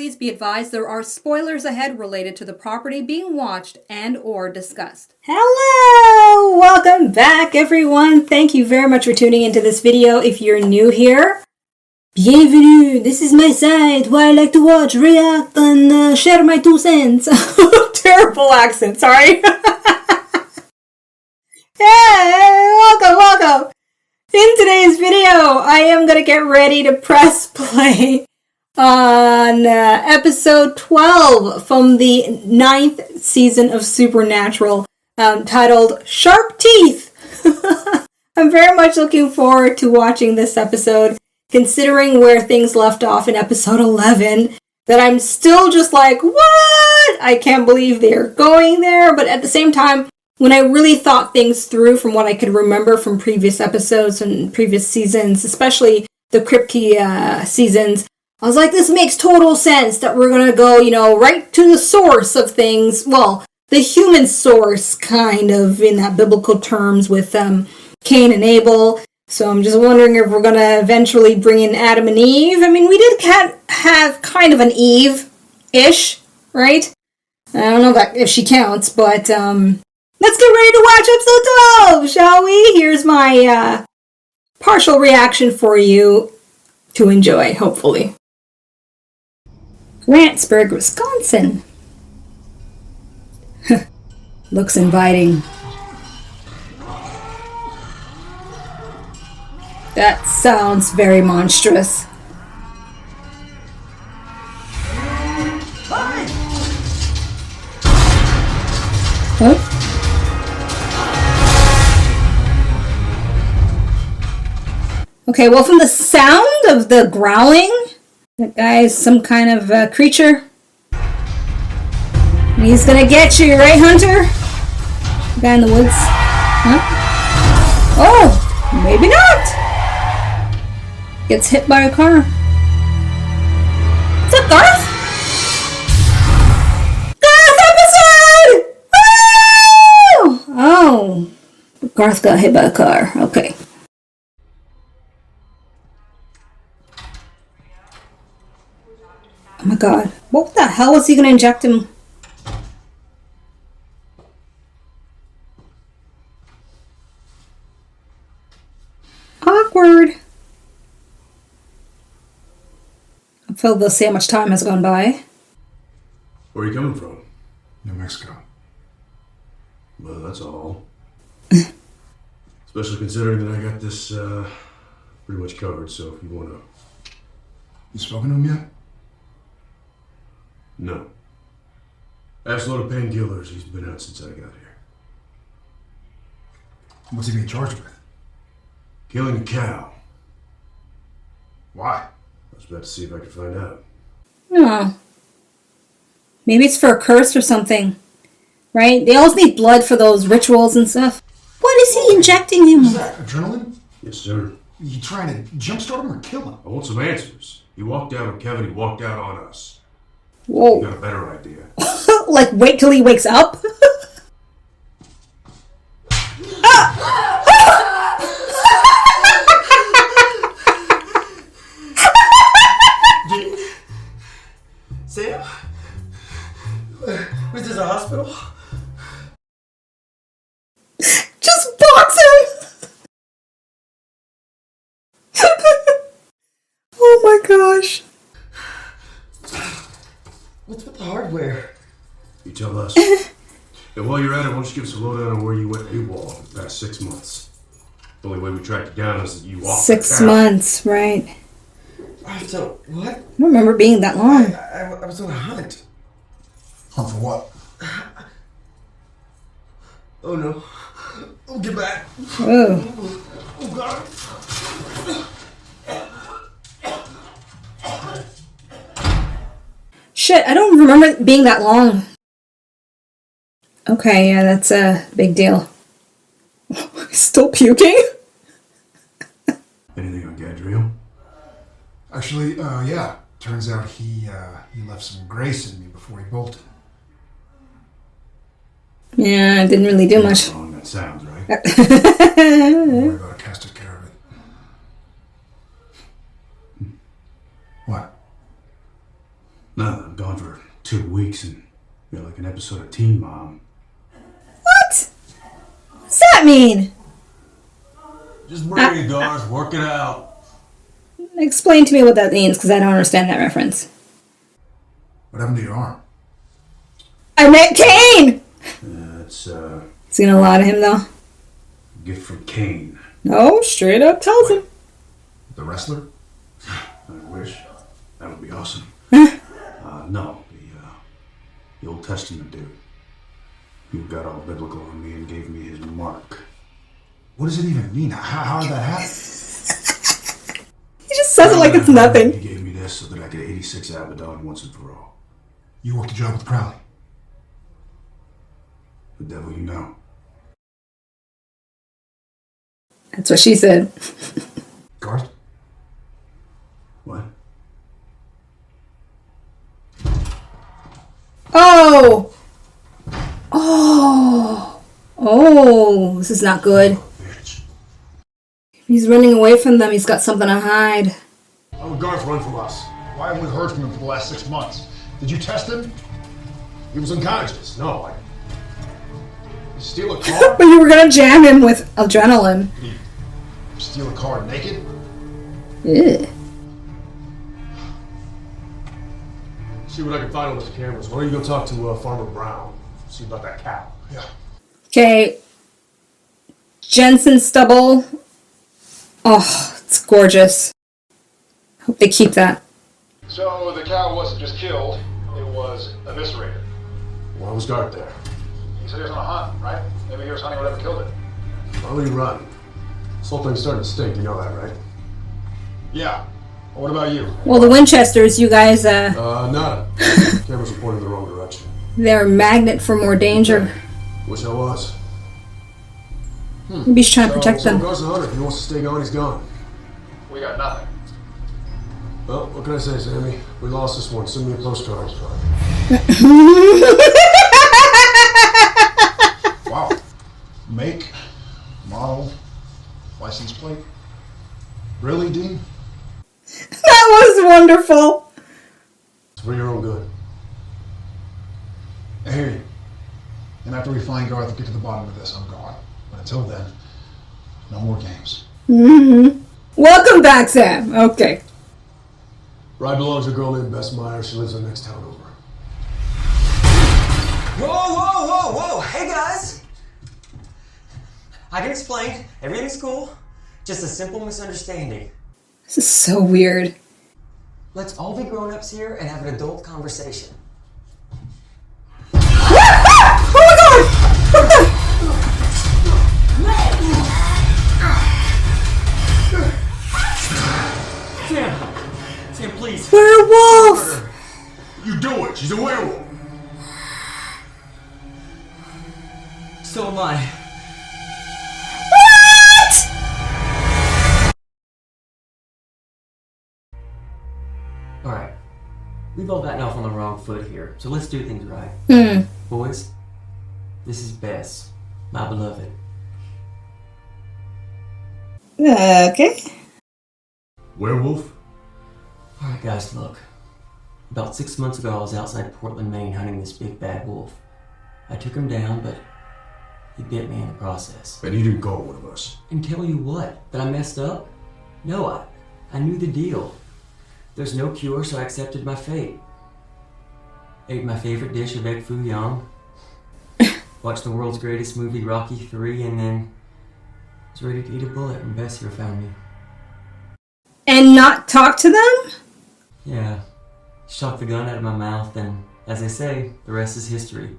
Please be advised there are spoilers ahead related to the property being watched and or discussed. Hello! Welcome back, everyone. Thank you very much for tuning into this video. If you're new here, bienvenue! This is my site where I like to watch, react, and share my 2 cents. Terrible accent, sorry. Hey, welcome! In today's video, I am going to get ready to press play on episode 12 from the 9th season of Supernatural, titled Sharp Teeth. I'm very much looking forward to watching this episode, considering where things left off in episode 11, that I'm still just like, what? I can't believe they're going there, but at the same time, when I really thought things through from what I could remember from previous episodes and previous seasons, especially the Kripke seasons, I was like, this makes total sense that we're going to go, right to the source of things. Well, the human source, kind of, in that biblical terms with Cain and Abel. So I'm just wondering if we're going to eventually bring in Adam and Eve. I mean, we did have kind of an Eve-ish, right? I don't know if she counts, but let's get ready to watch episode 12, shall we? Here's my partial reaction for you to enjoy, hopefully. Grantsburg, Wisconsin. Looks inviting. That sounds very monstrous. What? Okay, well, from the sound of the growling, that guy is some kind of creature. And he's gonna get you, right, Hunter? The guy in the woods. Huh? Oh, maybe not. Gets hit by a car. What's up, Garth? Garth episode! Woo! Oh, Garth got hit by a car. Okay. Oh my god. What the hell was he going to inject him? Awkward. I feel they'll see how much time has gone by. Where are you coming from? New Mexico. Well, that's all. Especially considering that I got this pretty much covered, so if you want to... You spoken to him yet? No. Ass load of painkillers. He's been out since I got here. What's he being charged with? Killing a cow. Why? I was about to see if I could find out. Oh. Maybe it's for a curse or something. Right? They always need blood for those rituals and stuff. What is he injecting him Is with? that adrenaline? Yes, sir. You trying to jumpstart him or kill him? I want some answers. He walked out on Kevin. He walked out on us. Whoa. You got a better idea. Like, wait till he wakes up? Sam? Was this a hospital? Just box him! Oh my gosh. What's with the hardware? You tell us. And while you're at it, why don't you give us a lowdown on where you went AWOL for the past 6 months? The only way we tracked you down is that you walked 6 the months, right. So, what? I don't remember being that long. I was on a hunt. Hunt for what? Oh no. Oh, get back. Oh. Oh god. Shit, I don't remember it being that long. Okay, yeah, that's a big deal. Still puking? Anything on Gadriel? Actually, yeah. Turns out he left some grace in me before he bolted. Yeah, it didn't really do much. How long that sounds, right? Don't worry about it, Cass took care of it. What? Nothing. weeks and you're like an episode of Teen Mom. What? What's that mean? Just bring it, Garth. Work it out. Explain to me what that means, because I don't understand that reference. What happened to your arm? I met Kane! It's Is he gonna lie to him, though? a gift from Cain. No, straight up tells him. The wrestler? I wish. That would be awesome. Huh? No, the Old Testament dude. He got all biblical on me and gave me his mark. What does it even mean? How did that happen? He just says it like it's nothing. He gave me this so that I could 86 Abaddon once and for all. You worked a job with Crowley. The devil you know. That's what she said. Garth? What? Oh! Oh! Oh, this is not good. Bitch. He's running away from them. He's got something to hide. How would Garth run from us? Why haven't we heard from him for the last 6 months? Did you test him? He was unconscious. No, You steal a car? But you were gonna jam him with adrenaline. Did he steal a car naked? Ew. See what I can find on those cameras. Why don't you go talk to Farmer Brown? See about that cow. Yeah. Okay. Jensen stubble. Oh, it's gorgeous. Hope they keep that. So the cow wasn't just killed, it was eviscerated. Why was Garth there? He said he was on a hunt, right? Maybe he was hunting whatever killed it. Why would he run? This whole thing's starting to stink, you know that, right? Yeah. Well, what about you? Well, the Winchesters, you guys, Nada. Cameras were pointing in the wrong direction. they're a magnet for more danger. Wish I was. Maybe he's trying to protect them. Garth's a hunter. If he wants to stay gone, he's gone. We got nothing. Well, what can I say, Sammy? We lost this one. Send me a postcard. Wow. Make, model, license plate. Really, Dean? That was wonderful. It's for your own good. I hear you. And after we find Garth and get to the bottom of this, I'm gone. But until then, no more games. Mm-hmm. Welcome back, Sam. Okay. Ride belongs to a girl named Bess Meyer. She lives in the next town over. Whoa, whoa, whoa, whoa! Hey guys! I can explain. Everything's cool. Just a simple misunderstanding. This is so weird. Let's all be grown-ups here and have an adult conversation. Oh my god! What the? Sam, please. Werewolf! You do it! She's a werewolf! So am I. Alright. We've all gotten off on the wrong foot here, so let's do things right. Boys, this is Bess, my beloved. Okay. Werewolf? Alright guys, look. About 6 months ago I was outside Portland, Maine hunting this big bad wolf. I took him down, but he bit me in the process. And you didn't go with one of us. And tell you what, that I messed up? No, I knew the deal. There's no cure, so I accepted my fate. Ate my favorite dish of egg foo young. Watched the world's greatest movie, Rocky 3, and then was ready to eat a bullet when Bess here found me. And not talk to them? Yeah. Shot the gun out of my mouth, and as they say, the rest is history.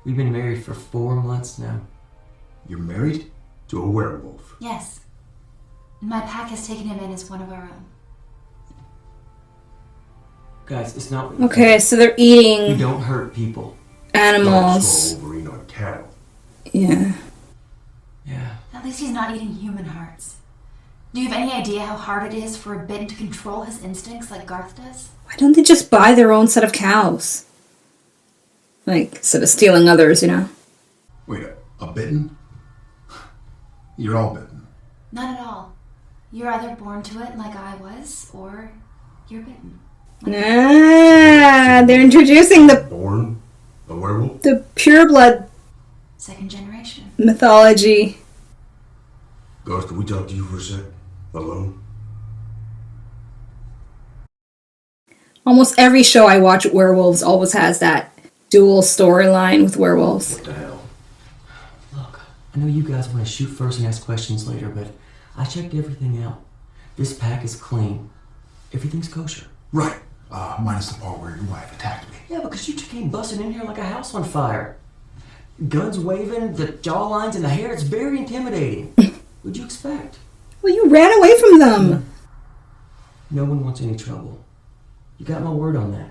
We've been married for 4 months now. You're married? To a werewolf. Yes. My pack has taken him in as one of our own. Guys, it's not... Okay, so they're You eating don't hurt people. animals. Don't Wolverine on cattle. Yeah. Yeah. At least he's not eating human hearts. Do you have any idea how hard it is for a bitten to control his instincts like Garth does? Why don't they just buy their own set of cows? Like, instead of stealing others, you know? Wait, a bitten? You're all bitten. Not at all. You're either born to it like I was, or you're bitten. Ah, they're introducing the Born werewolf? The pureblood Second generation. mythology. Garth, can we talk to you for a sec? Alone? Almost every show I watch werewolves always has that dual storyline with werewolves. What the hell? Look, I know you guys want to shoot first and ask questions later, but I checked everything out. This pack is clean. Everything's kosher. Right. Minus the part where your wife attacked me. Yeah, because you two came busting in here like a house on fire. Guns waving, the jaw lines and the hair, it's very intimidating. What'd you expect? Well, you ran away from them. No one wants any trouble. You got my word on that.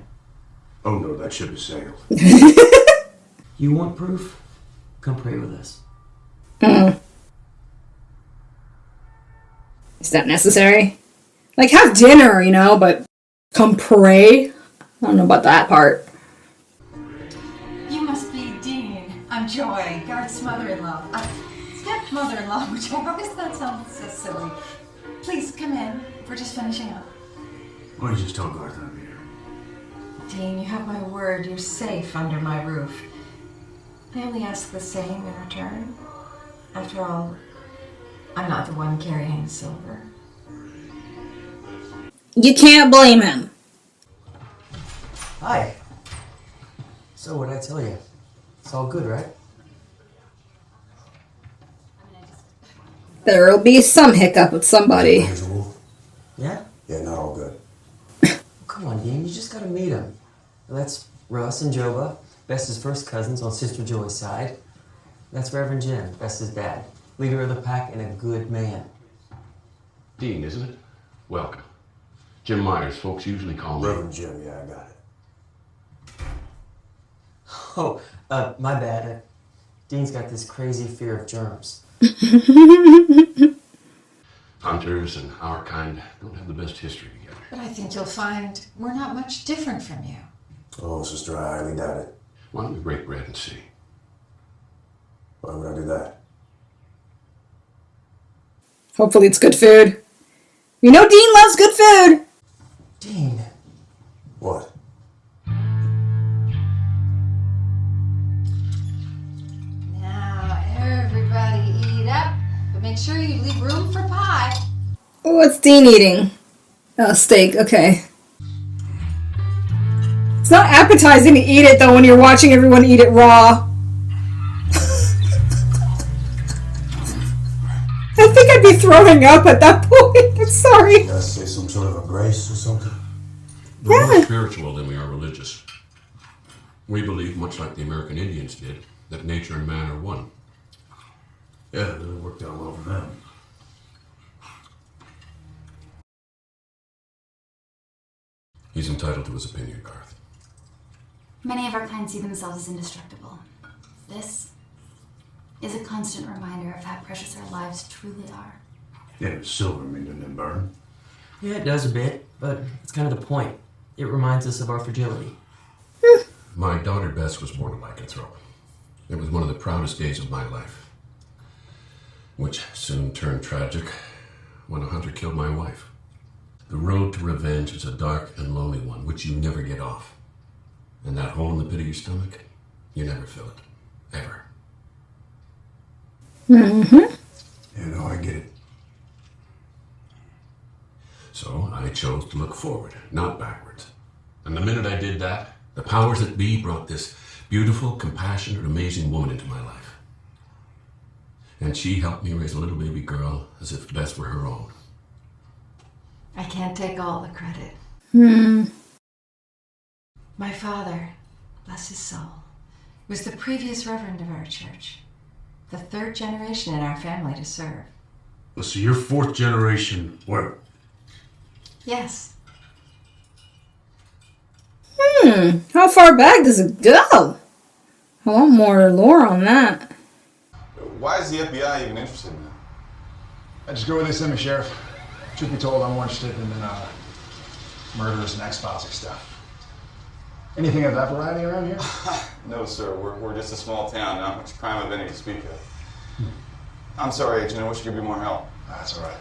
Oh no, that ship has sailed. You want proof? Come pray with us. Is that necessary? Like, have dinner, you know, but come pray? I don't know about that part. You must be Dean. I'm Joy, Garth's mother-in-law. Step-mother-in-law, which I always thought sounded so silly. Please, come in. We're just finishing up. Why don't you just tell Garth I'm here? Dean, you have my word. You're safe under my roof. I only ask the same in return. After all, I'm not the one carrying the silver. You can't blame him. Hi. So what'd I tell you? It's all good, right? There'll be some hiccup with somebody. Usual? Yeah? Yeah, not all good. Come on, Dean, you just gotta meet him. That's Russ and Joba, Bess's first cousins on Sister Joy's side. That's Reverend Jim, Bess's dad, leader of the pack and a good man. Dean, isn't it? Welcome. Jim Myers, folks usually call me. Reverend Jim, yeah, I got it. Oh, my bad. Dean's got this crazy fear of germs. Hunters and our kind don't have the best history together. But I think you'll find we're not much different from you. Oh, sister, I highly doubt it. Why don't we break bread and see? Why would I do that? Hopefully it's good food. We know Dean loves good food. Dean. What? Now, everybody eat up, but make sure you leave room for pie. What's Dean eating? Oh, steak, okay. It's not appetizing to eat it, though, when you're watching everyone eat it raw. I think I'd be throwing up at that point. I'm sorry. Did I say some sort of a grace or something? We're more spiritual than we are religious. We believe, much like the American Indians did, that nature and man are one. Yeah, it really worked out well for them. He's entitled to his opinion, Garth. Many of our kind see themselves as indestructible. This is a constant reminder of how precious our lives truly are. Yeah, silver mean didn't burn. Yeah, it does a bit, but it's kind of the point. It reminds us of our fragility. My daughter Bess was born a lycanthrope. It was one of the proudest days of my life, which soon turned tragic when a hunter killed my wife. The road to revenge is a dark and lonely one, which you never get off. And that hole in the pit of your stomach, you never fill it. Ever. You know, I get it. So I chose to look forward, not backwards. And the minute I did that, the powers that be brought this beautiful, compassionate, amazing woman into my life. And she helped me raise a little baby girl as if Bess were her own. I can't take all the credit. My father, bless his soul, was the previous reverend of our church. The third generation in our family to serve. Well, so you're fourth generation werewolf. Yes. How far back does it go? I want more lore on that. Why is the FBI even interested in that? I just go where they send me, Sheriff. Truth be told, I'm more interested in murderers and X-Files stuff. Anything of that variety around here? No, sir. We're just a small town. Not much crime of any to speak of. I'm sorry, Agent. I wish I could be more help. That's all right.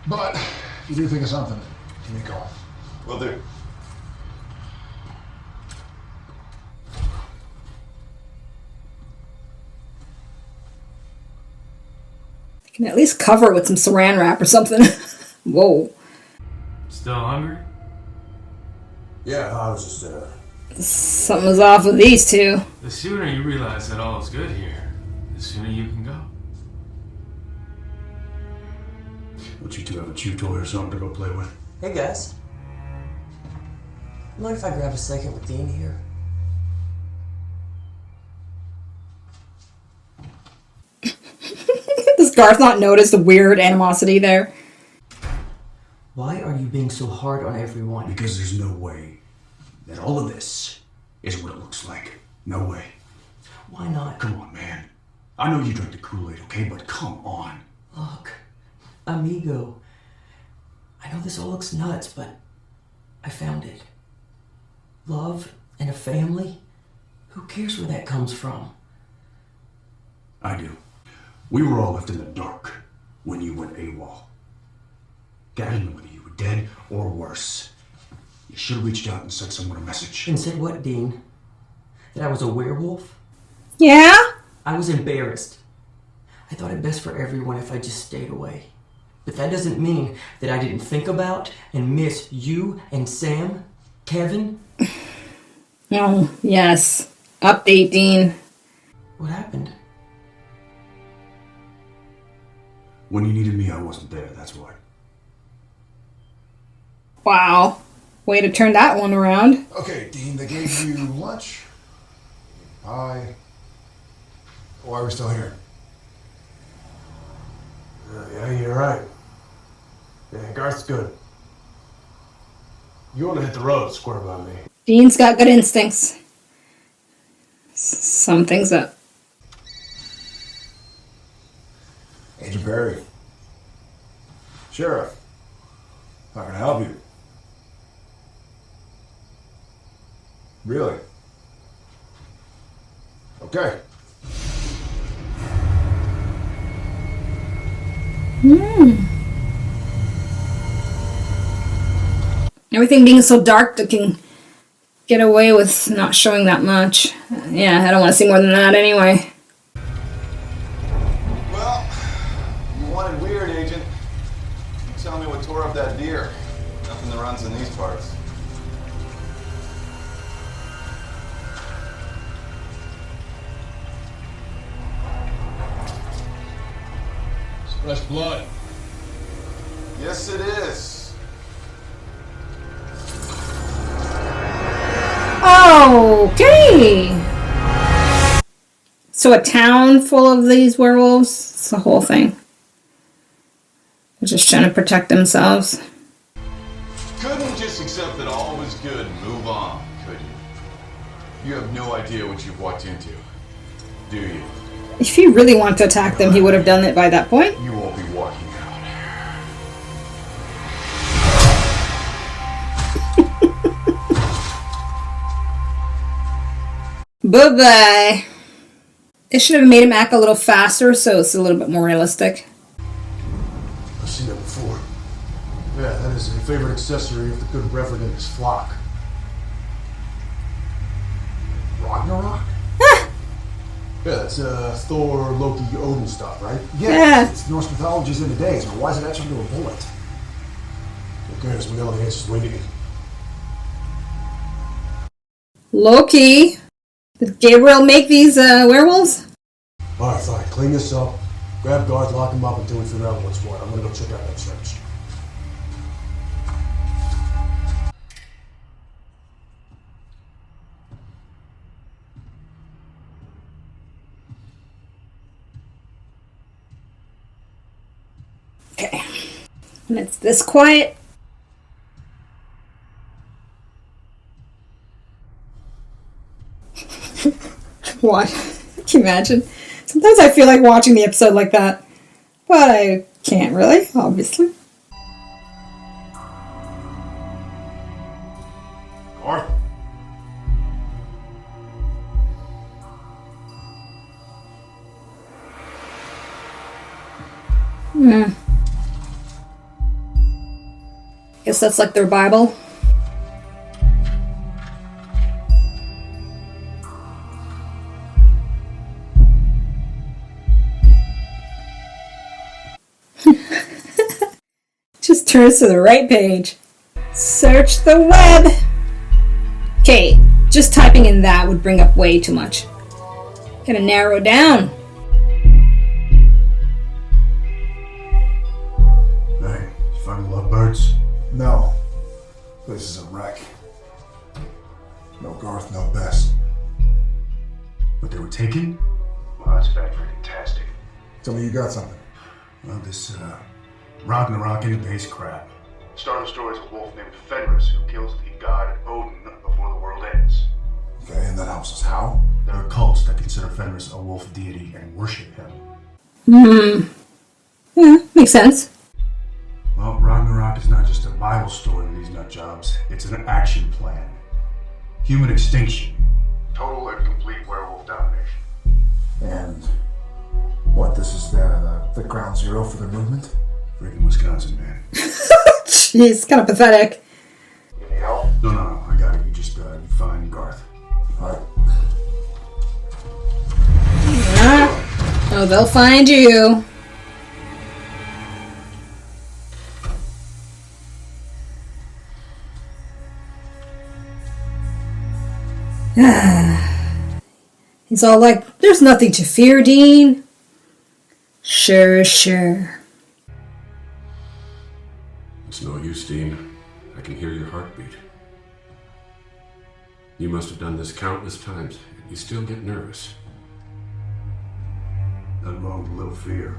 But if you do think of something, give me a call. Will do. Can at least cover it with some saran wrap or something. Whoa. Still hungry? Yeah, I was just, Something's off with these two. The sooner you realize that all is good here, the sooner you can go. Would you two have a chew toy or something to go play with? Hey guys. Mind if I grab a second with Dean here? Does Garth not notice the weird animosity there? Why are you being so hard on everyone? Because there's no way that all of this is what it looks like. No way. Why not? Come on, man. I know you drink the Kool-Aid, okay? But come on. Look, amigo. I know this all looks nuts, but I found it. Love and a family? Who cares where that comes from? I do. We were all left in the dark when you went AWOL. God, I didn't know whether you were dead or worse. You should have reached out and sent someone a message. And said what, Dean? That I was a werewolf? Yeah? I was embarrassed. I thought it best for everyone if I just stayed away. But that doesn't mean that I didn't think about and miss you and Sam, Kevin. Oh, yes. Update, Dean. What happened? When you needed me, I wasn't there, that's why. Wow. Way to turn that one around. Okay, Dean, they gave you lunch, pie. Why are we still here? Yeah, you're right. Yeah, Garth's good. You want to hit the road, square by me. Dean's got good instincts. Sum things up. Agent Perry. Sheriff. How can I help you? Really? Okay. Everything being so dark that can get away with not showing that much. Yeah, I don't want to see more than that anyway. Well, you wanted weird, Agent. You tell me what tore up that deer. Nothing that runs in these parts. It's fresh blood. Yes, it is. Okay. So a town full of these werewolves? It's the whole thing. They're just trying to protect themselves. Couldn't just accept that all was good and move on, could you? You have no idea what you've walked into, do you? If he really wanted to attack them, he would have done it by that point. You won't be walking out. Bye-bye. They should have made him act a little faster so it's a little bit more realistic. I've seen that before. Yeah, that is a favorite accessory of the good Reverend and his flock. Ragnarok? Yeah, that's Thor, Loki, Odin stuff, right? Yeah. It's Norse mythology's in the days, but why is it etched into a bullet? Who cares? We got all the answers we need. Loki. Did Gabriel make these werewolves? Alright, fine. Clean this up. Grab Garth, lock him up until we figure out what's what. I'm gonna go check out that church. Okay. When it's this quiet. What? Can you imagine? Sometimes I feel like watching the episode like that. But I can't really, obviously. Garth? Guess that's like their Bible. Just turns to the right page. Search the web. Okay, just typing in that would bring up way too much. Gotta narrow down. Hey, you find the lovebirds? No. This is a wreck. No Garth, no Bess. But they were taken? Well, that's bad freaking tastic. Tell me you got something. Well, this, Ragnarok in the base crap. Start the story as a wolf named Fenris who kills the god Odin before the world ends. Okay, and that helps us how? There are cults that consider Fenris a wolf deity and worship him. Yeah, makes sense. Well, Ragnarok is not just a Bible story to these nut jobs. It's an action plan. Human extinction. Total and complete werewolf domination. And what, this is the ground zero for the movement? Freaking Wisconsin, man. Jeez, kind of pathetic. You need help? No, I got it. You just, you find Garth. Alright. Oh, they'll find you. He's all like, there's nothing to fear, Dean. Sure. It's no use, Dean. I can hear your heartbeat. You must have done this countless times, and you still get nervous. Nothing wrong with a little fear.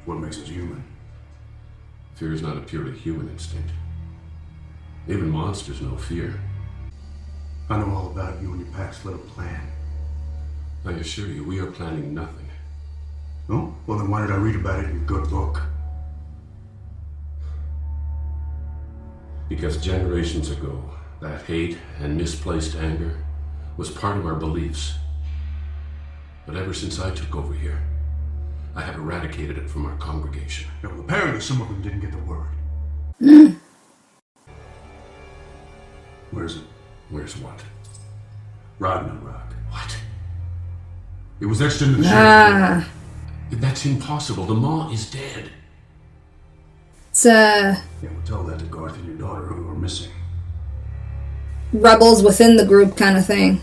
What makes us human? Fear is not a purely human instinct. Even monsters know fear. I know all about you and your pack's little plan. I assure you, we are planning nothing. Oh? Well, then why did I read about it in your good book? Because generations ago, that hate and misplaced anger was part of our beliefs. But ever since I took over here, I have eradicated it from our congregation. Yeah, well, apparently some of them didn't get the word. Where's it? Where's what? Ragnarok. What? It was etched into the church. That's impossible. The Maw is dead. It's, Yeah, we'll tell that to Garth and your daughter who are missing. rebels within the group kind of thing.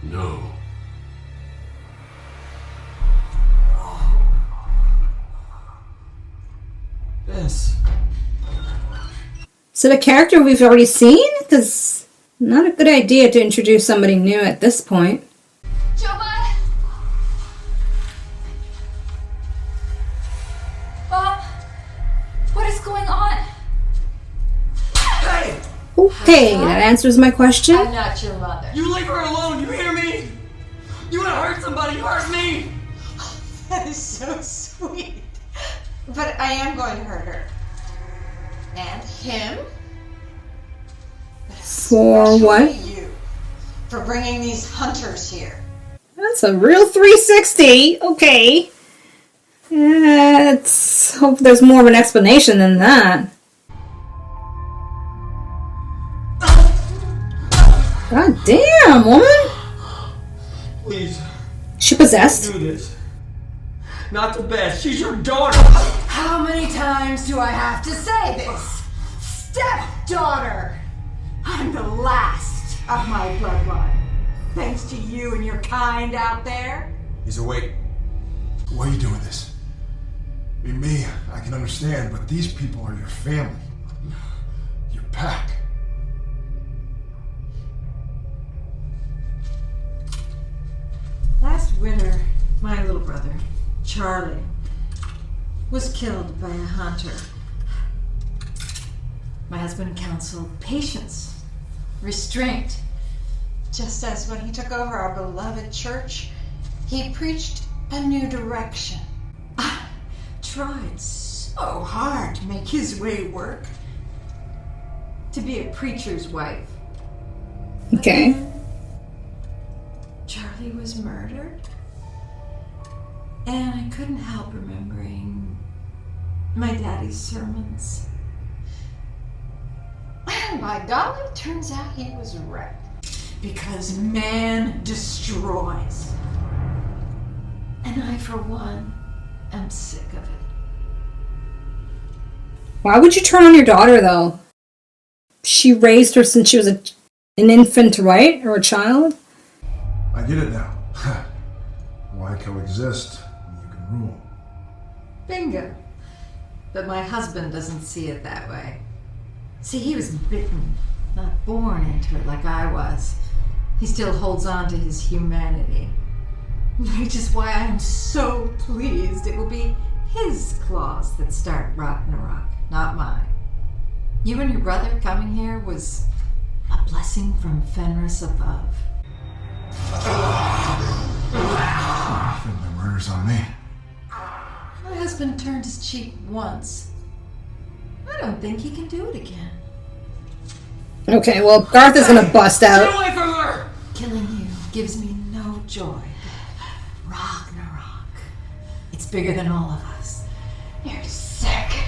No. Yes. Is it a character we've already seen? Because not a good idea to introduce somebody new at this point. Joba! Bob! What is going on? Hey! Okay, that answers my question. I'm not your mother. You leave her alone, you hear me? You wanna hurt somebody, hurt me! That is so sweet. But I am going to hurt her. And him. For what? Especially you. For bringing these hunters here. That's a real 360. Okay. Let's hope there's more of an explanation than that. God damn, woman. Please, She possessed? do this. Not the best. She's your daughter. How many times do I have to say this? Stepdaughter! I'm the last of my bloodline. Thanks to you and your kind out there. He's awake. Why are you doing this? I mean, me, I can understand, but these people are your family. Your pack. Last winter, my little brother, Charlie, was killed by a hunter. My husband counseled patience, restraint. Just as when he took over our beloved church, he preached a new direction. I tried so hard to make his way work. To be a preacher's wife. Okay. Charlie was murdered. And I couldn't help remembering my daddy's sermons. And by golly, turns out he was right. Because man destroys. And I, for one, am sick of it. Why would you turn on your daughter, though? She raised her since she was an infant, right? Or a child? I get it now. Why coexist when you can rule? Bingo. But my husband doesn't see it that way. See, he was bitten, not born into it like I was. He still holds on to his humanity. Which is why I am so pleased it will be his claws that start Ragnarok, not mine. You and your brother coming here was a blessing from Fenris above. I think my murder's on me. My husband turned his cheek once. I don't think he can do it again. Okay, well, Garth is gonna bust out. Get away from her! Killing you gives me no joy. Ragnarok. It's bigger than all of us. You're sick.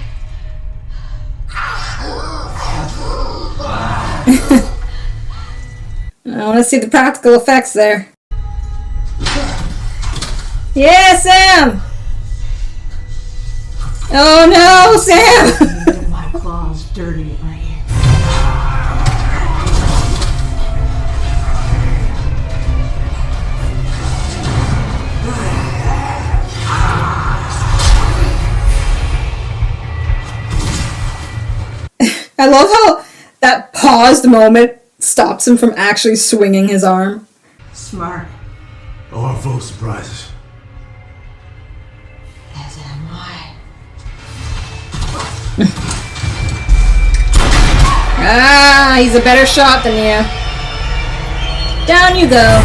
I want to see the practical effects there. Yeah, Sam! Oh no, Sam! Get my claws dirty in my ear. I love how that paused moment stops him from actually swinging his arm. Smart. Oh, I'm full of surprises. As am I. Ah, he's a better shot than you. Down you go.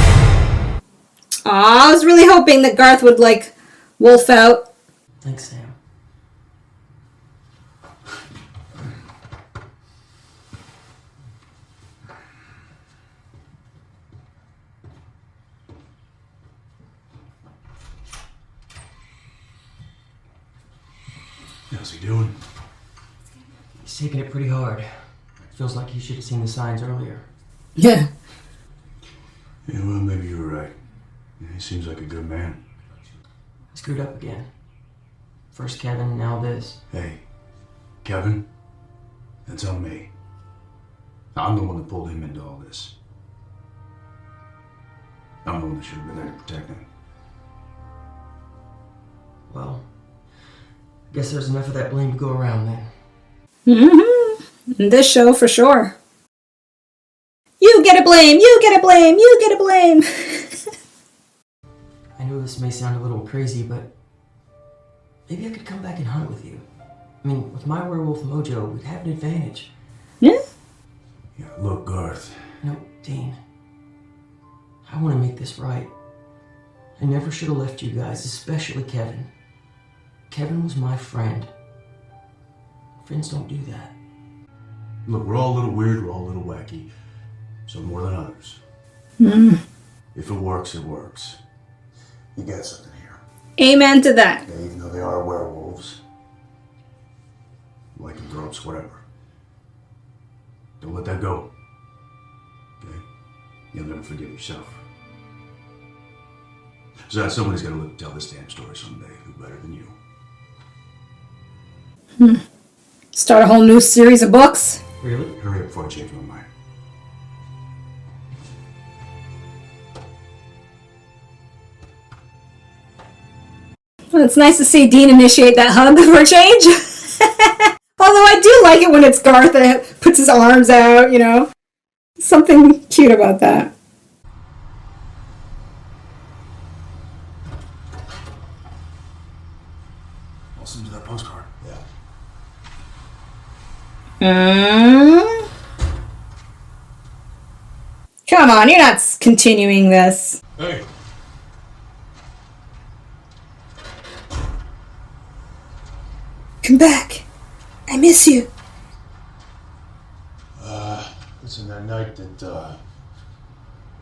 Aw, I was really hoping that Garth would, like, wolf out. Thanks, Sam. How's he doing? He's taking it pretty hard. Feels like he should have seen the signs earlier. Yeah. Yeah, well, maybe you were right. Yeah, he seems like a good man. I screwed up again. First Kevin, now this. Hey, Kevin, that's on me. I'm the one that pulled him into all this. I'm the one that should have been there to protect him. Well, I guess there's enough of that blame to go around then. Mm-hmm. In this show, for sure. You get a blame! You get a blame! You get a blame! I know this may sound a little crazy, but maybe I could come back and hunt with you. I mean, with my werewolf mojo, we'd have an advantage. Yeah? Yeah, look, Garth. No, Dean. I want to make this right. I never should have left you guys, especially Kevin. Kevin was my friend. Friends don't do that. Look, we're all a little weird, we're all a little wacky. Some more than others. Mm. If it works, it works. You got something here. Amen to that. Yeah, even though they are werewolves. Lycanthropes, whatever. Don't let that go. Okay? You'll never forgive yourself. So somebody's got to live to tell this damn story someday. Who better than you? Start a whole new series of books. Really? Hurry up before I change my mind. Well, it's nice to see Dean initiate that hug for a change. Although I do like it when it's Garth that puts his arms out, you know. Something cute about that. I'll send you that postcard. Yeah. Come on, you're not continuing this. Hey. Come back. I miss you. Listen, that night that,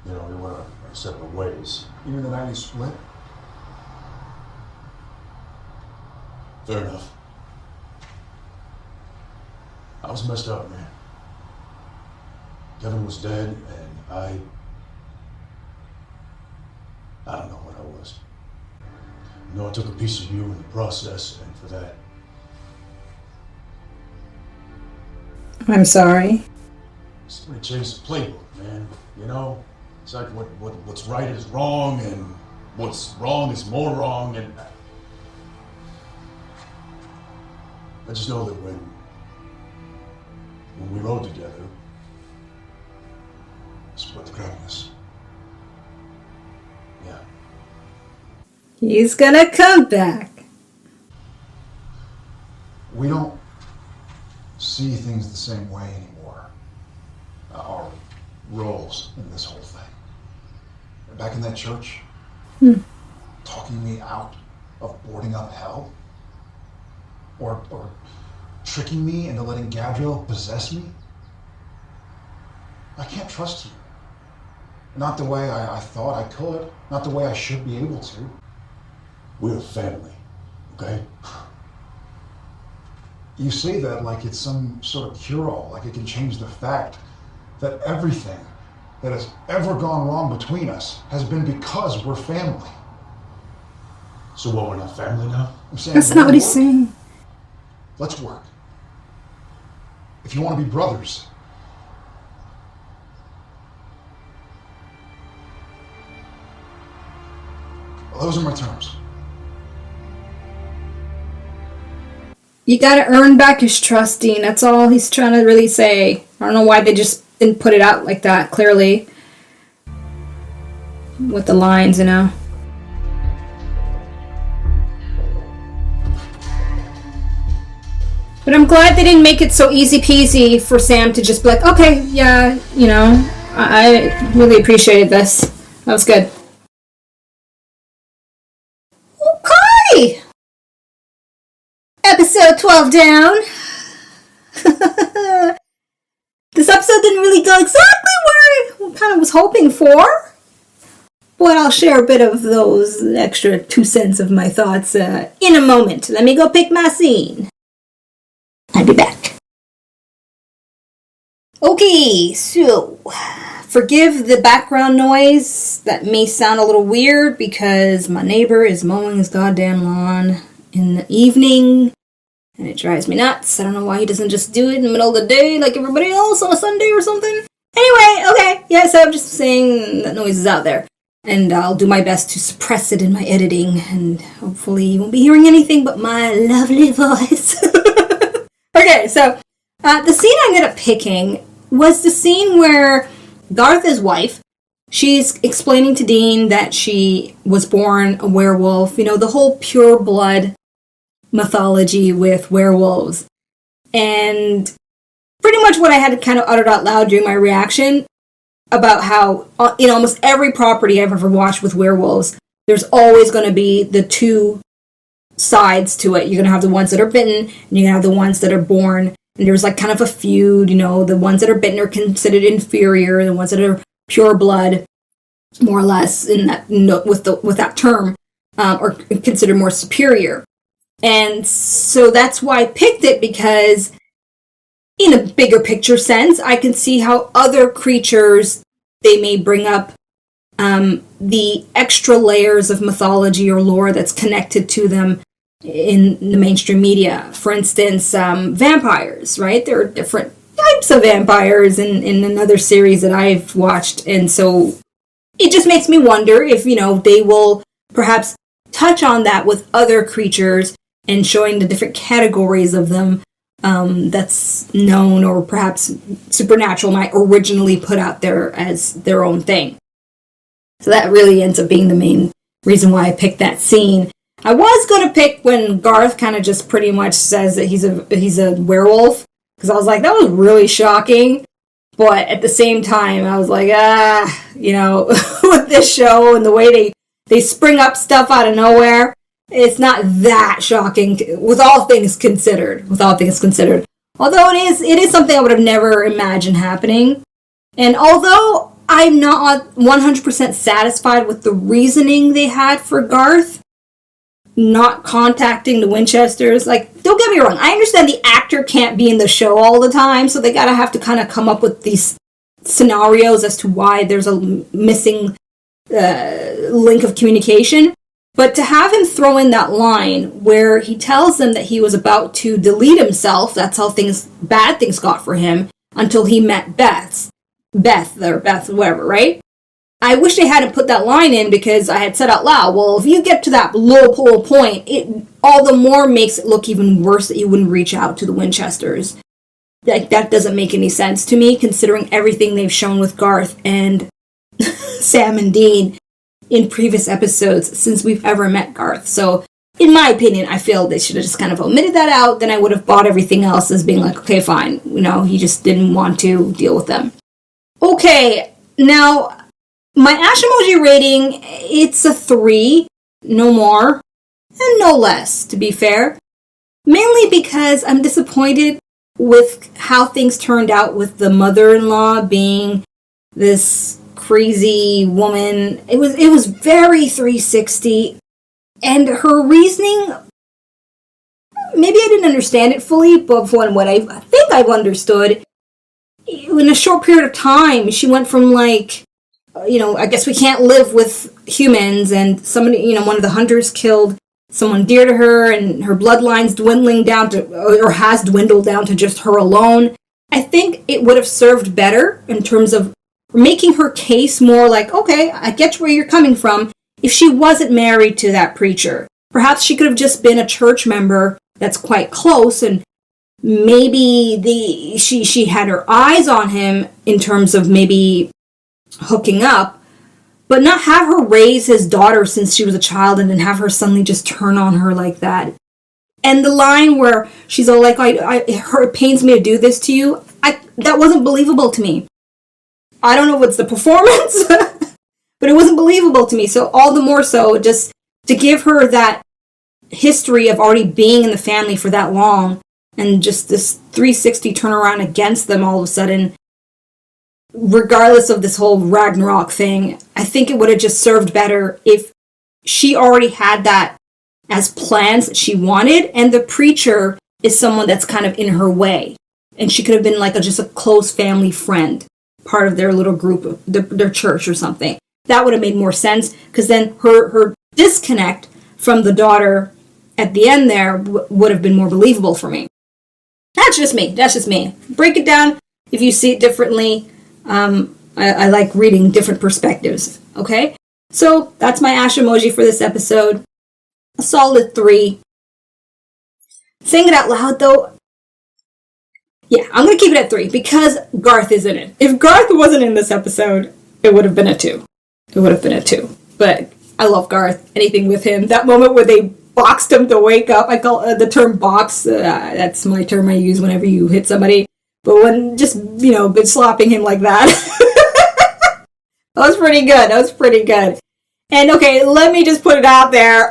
we went our separate ways. You mean the night you split? Fair enough. I was messed up, man. Kevin was dead, and I don't know what I was. I know I took a piece of you in the process, and for that, I'm sorry. Somebody changed the playbook, man. You know? It's like what's right is wrong, and what's wrong is more wrong, and I just know that when we rode together, split the crowdness. Yeah. He's gonna come back. We don't see things the same way anymore. Our roles in this whole thing. Back in that church, talking me out of boarding up hell, or tricking me into letting Gabriel possess me. I can't trust you. Not the way I thought I could. Not the way I should be able to. We're a family, okay? You say that like it's some sort of cure-all, like it can change the fact that everything that has ever gone wrong between us has been because we're family. So what, we're not family now? I'm saying That's not what he's saying. Let's work. If you want to be brothers, well, those are my terms. You gotta earn back his trust, Dean. That's all he's trying to really say. I don't know why they just didn't put it out like that, clearly. With the lines, you know. But I'm glad they didn't make it so easy peasy for Sam to just be like, okay, yeah, you know, I really appreciated this. That was good. Okay! Episode 12 down. This episode didn't really go exactly where I kind of was hoping for. But I'll share a bit of those extra 2 cents of my thoughts in a moment. Let me go pick my scene. I'll be back. Okay, so forgive the background noise. That may sound a little weird because my neighbor is mowing his goddamn lawn in the evening. And it drives me nuts. I don't know why he doesn't just do it in the middle of the day like everybody else on a Sunday or something. Anyway, okay. Yeah, so I'm just saying that noise is out there. And I'll do my best to suppress it in my editing. And hopefully you won't be hearing anything but my lovely voice. Okay, so the scene I ended up picking was the scene where Garth's wife, she's explaining to Dean that she was born a werewolf. You know, the whole pure blood mythology with werewolves. And pretty much what I had kind of uttered out loud during my reaction about how in almost every property I've ever watched with werewolves, there's always going to be the two sides to it. You're going to have the ones that are bitten, and you're going to have the ones that are born. And there's like kind of a feud, you know, the ones that are bitten are considered inferior, and the ones that are pure blood, more or less, in that with that term, are considered more superior. And so that's why I picked it, because in a bigger picture sense, I can see how other creatures, they may bring up the extra layers of mythology or lore that's connected to them in the mainstream media. For instance, vampires, right? There are different types of vampires in another series that I've watched. And so it just makes me wonder if, you know, they will perhaps touch on that with other creatures and showing the different categories of them that's known, or perhaps Supernatural might originally put out there as their own thing. So that really ends up being the main reason why I picked that scene. I was going to pick when Garth kind of just pretty much says that he's a werewolf, because I was like, that was really shocking. But at the same time, I was like, you know, with this show and the way they spring up stuff out of nowhere, it's not that shocking, with all things considered. Although it is something I would have never imagined happening. And although I'm not 100% satisfied with the reasoning they had for Garth not contacting the Winchesters, like, don't get me wrong, I understand the actor can't be in the show all the time, so they gotta have to kind of come up with these scenarios as to why there's a missing link of communication. But to have him throw in that line where he tells them that he was about to delete himself, that's how bad things got for him, until he met Beth, whatever, right? I wish they hadn't put that line in, because I had said out loud, well, if you get to that low point, it all the more makes it look even worse that you wouldn't reach out to the Winchesters. Like, that doesn't make any sense to me, considering everything they've shown with Garth and Sam and Dean in previous episodes since we've ever met Garth. So, in my opinion, I feel they should have just kind of omitted that out. Then I would have bought everything else as being like, okay, fine. You know, he just didn't want to deal with them. Okay, now, my Ashamoji rating, it's a 3, no more, and no less, to be fair. Mainly because I'm disappointed with how things turned out with the mother-in-law being this crazy woman. It was very 360, and her reasoning, maybe I didn't understand it fully, but from what I think I've understood, in a short period of time, she went from like, I guess we can't live with humans, and somebody, one of the hunters killed someone dear to her, and her bloodline's dwindling down to, or has dwindled down to just her alone. I think it would have served better in terms of making her case more like, okay, I get where you're coming from, if she wasn't married to that preacher. Perhaps she could have just been a church member that's quite close, and maybe she had her eyes on him in terms of maybe hooking up, but not have her raise his daughter since she was a child and then have her suddenly just turn on her like that. And the line where she's all like, it pains me to do this to you, that wasn't believable to me. I don't know if it's the performance, but it wasn't believable to me. So all the more so, just to give her that history of already being in the family for that long, and just this 360 turnaround against them all of a sudden, regardless of this whole Ragnarok thing, I think it would have just served better if she already had that as plans that she wanted, and the preacher is someone that's kind of in her way. And she could have been like just a close family friend, part of their little group, their church or something. That would have made more sense, because then her disconnect from the daughter at the end there would have been more believable for me. That's just me. Break it down if you see it differently. I like reading different perspectives, okay? So that's my Ashamoji for this episode. A solid 3. Saying it out loud, though, yeah, I'm going to keep it at 3 because Garth is in it. If Garth wasn't in this episode, it would have been a 2. But I love Garth. Anything with him. That moment where they boxed him to wake up, I call the term box. That's my term I use whenever you hit somebody. But when just, been slapping him like that. That was pretty good. And okay, let me just put it out there.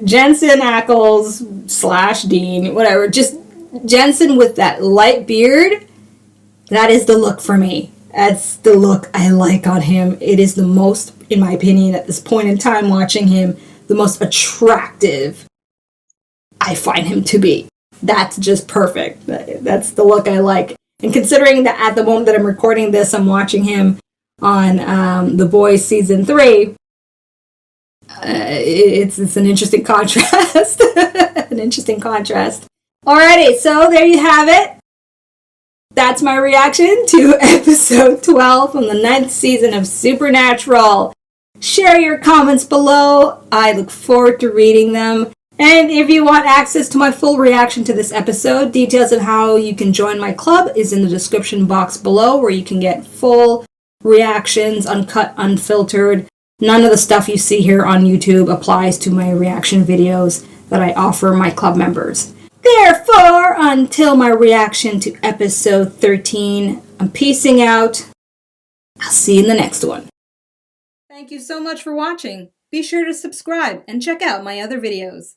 Jensen Ackles / Dean, whatever. Just Jensen with that light beard. That is the look for me. That's the look I like on him. It is the most, in my opinion, at this point in time watching him, the most attractive I find him to be. That's just perfect. That's the look I like. And considering that at the moment that I'm recording this, I'm watching him on The Boys Season 3, it's an interesting contrast. Alrighty, so there you have it. That's my reaction to episode 12 from the 9th season of Supernatural. Share your comments below. I look forward to reading them. And if you want access to my full reaction to this episode, details on how you can join my club is in the description box below, where you can get full reactions, uncut, unfiltered. None of the stuff you see here on YouTube applies to my reaction videos that I offer my club members. Therefore, until my reaction to episode 13, I'm peacing out. I'll see you in the next one. Thank you so much for watching. Be sure to subscribe and check out my other videos.